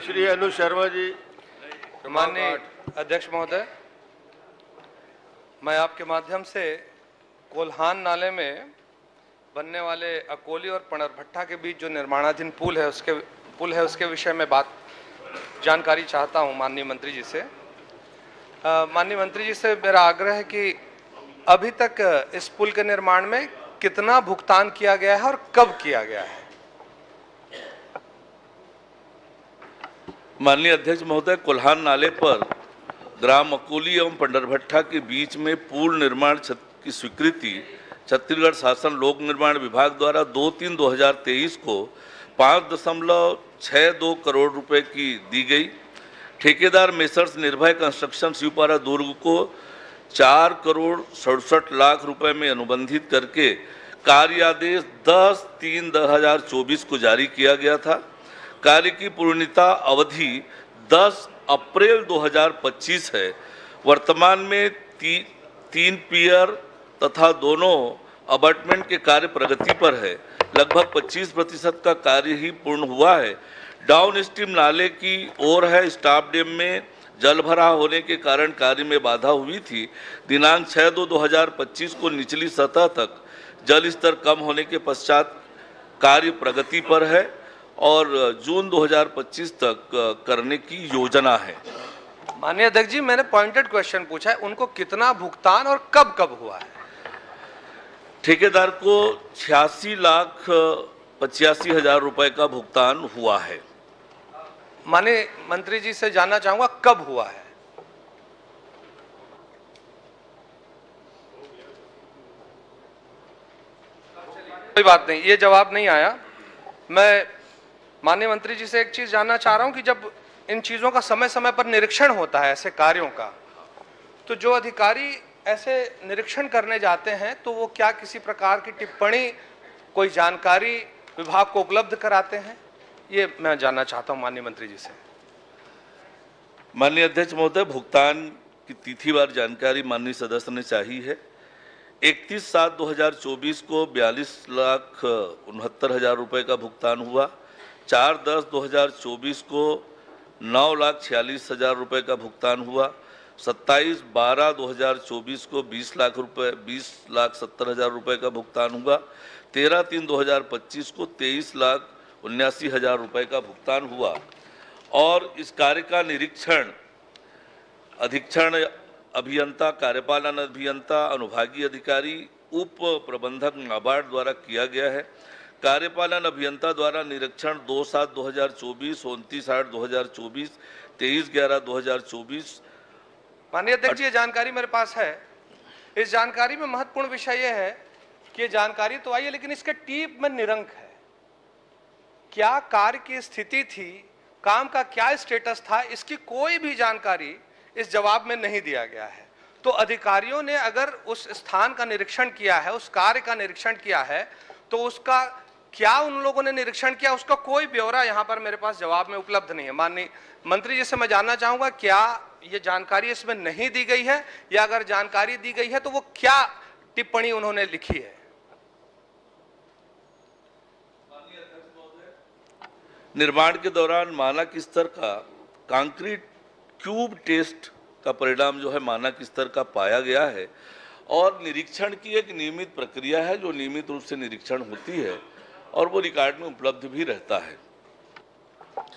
श्री अनु शर्मा जी। माननीय अध्यक्ष महोदय, मैं आपके माध्यम से कोल्हान नाले में बनने वाले अकोली और पणरभट्टा के बीच जो निर्माणाधीन पुल है उसके विषय में जानकारी चाहता हूं माननीय मंत्री जी से। माननीय मंत्री जी से मेरा आग्रह है कि अभी तक इस पुल के निर्माण में कितना भुगतान किया गया है और कब किया गया है। माननीय अध्यक्ष महोदय, कोल्हान नाले पर ग्राम अकोली एवं पंडरभट्टा के बीच में पुल निर्माण की स्वीकृति छत्तीसगढ़ शासन लोक निर्माण विभाग द्वारा 2/3/2023 को 5.62 करोड़ रुपए की दी गई। ठेकेदार मेसर्स निर्भय कंस्ट्रक्शन शिवपारा दुर्ग को 4,67,00,000 रुपए में अनुबंधित करके कार्यादेश 10/3/2024 को जारी किया गया था। कार्य की पूर्णता अवधि 10 अप्रैल 2025 है। वर्तमान में 3 पियर तथा दोनों अबटमेंट के कार्य प्रगति पर है। लगभग 25% का कार्य ही पूर्ण हुआ है। डाउन स्ट्रीम नाले की ओर है स्टाफ डैम में जल भराव होने के कारण कार्य में बाधा हुई थी। दिनांक 6/2/2025 को निचली सतह तक जल स्तर कम होने के पश्चात कार्य प्रगति पर है और जून 2025 तक करने की योजना है। माननीय अध्यक्ष जी, मैंने पॉइंटेड क्वेश्चन पूछा है, उनको कितना भुगतान और कब कब हुआ है। ठेकेदार को 86,85,000 रुपए का भुगतान हुआ है। माननीय मंत्री जी से जानना चाहूंगा कब हुआ है। कोई बात नहीं, ये जवाब नहीं आया। मैं माननीय मंत्री जी से एक चीज जानना चाह रहा हूं कि जब इन चीजों का समय समय पर निरीक्षण होता है ऐसे कार्यों का, तो जो अधिकारी ऐसे निरीक्षण करने जाते हैं तो वो क्या किसी प्रकार की टिप्पणी, कोई जानकारी विभाग को उपलब्ध कराते हैं, ये मैं जानना चाहता हूं माननीय मंत्री जी से। माननीय अध्यक्ष महोदय, भुगतान की तिथिवार जानकारी माननीय सदस्य ने चाहिए है। 31/7/2024 को 42,69,000 रुपए का भुगतान हुआ। 4/10/2024 को 9,46,000 रुपए का भुगतान हुआ। 27/12/2024 को 20,70,000 रुपए का भुगतान हुआ। 13/3/2025 को 23,79,000 रुपए का भुगतान हुआ। और इस कार्य का निरीक्षण अधीक्षण अभियंता, कार्यपालन अभियंता, अनुभागीय अधिकारी, उप प्रबंधक नाबार्ड द्वारा किया गया है। कार्यपालन अभियंता द्वारा निरीक्षण 2/7/2024, 29/8/2024, 23/11/2024। माननीय अध्यक्ष जी, ये जानकारी मेरे पास है। इस जानकारी में महत्वपूर्ण विषय यह है कि ये जानकारी तो आई है लेकिन इसके टीप में निरंक है। क्या कार्य की स्थिति थी, काम का क्या स्टेटस था, इसकी कोई भी जानकारी इस जवाब में नहीं दिया गया है। तो अधिकारियों ने अगर उस स्थान का निरीक्षण किया है, उस कार्य का निरीक्षण किया है, तो उसका क्या उन लोगों ने निरीक्षण किया, उसका कोई ब्यौरा यहां पर मेरे पास जवाब में उपलब्ध नहीं है। माननीय मंत्री जी से मैं जानना चाहूंगा, क्या ये जानकारी इसमें नहीं दी गई है, या अगर जानकारी दी गई है तो वो क्या टिप्पणी उन्होंने लिखी है। निर्माण के दौरान मानक स्तर का कंक्रीट क्यूब टेस्ट का परिणाम जो है मानक स्तर का पाया गया है और निरीक्षण की एक नियमित प्रक्रिया है जो नियमित रूप से निरीक्षण होती है और वो रिकॉर्ड में उपलब्ध भी रहता है।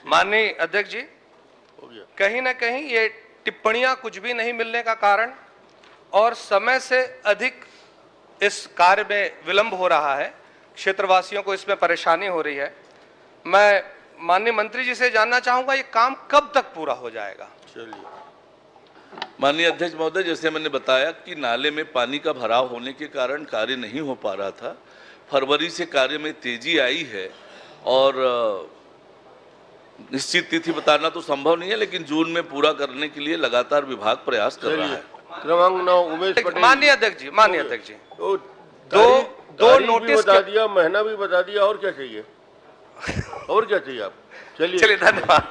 माननीय अध्यक्ष जी, कहीं ना कहीं ये टिप्पणियां कुछ भी नहीं मिलने का कारण और समय से अधिक इस कार्य में विलंब हो रहा है, क्षेत्रवासियों को इसमें परेशानी हो रही है। मैं माननीय मंत्री जी से जानना चाहूंगा, ये काम कब तक पूरा हो जाएगा। चलिए। माननीय अध्यक्ष महोदय, जैसे मैंने बताया कि नाले में पानी का भराव होने के कारण कार्य नहीं हो पा रहा था। फरवरी से कार्य में तेजी आई है और निश्चित तिथि बताना तो संभव नहीं है, लेकिन जून में पूरा करने के लिए लगातार विभाग प्रयास कर रहा है। क्रमांक 9 उमेश पटेल। माननीय अध्यक्ष जी, माननीय अध्यक्ष जी, दो नोटिस बता दिया, महीना भी बता दिया, और क्या चाहिए, और क्या चाहिए आप। चलिए धन्यवाद।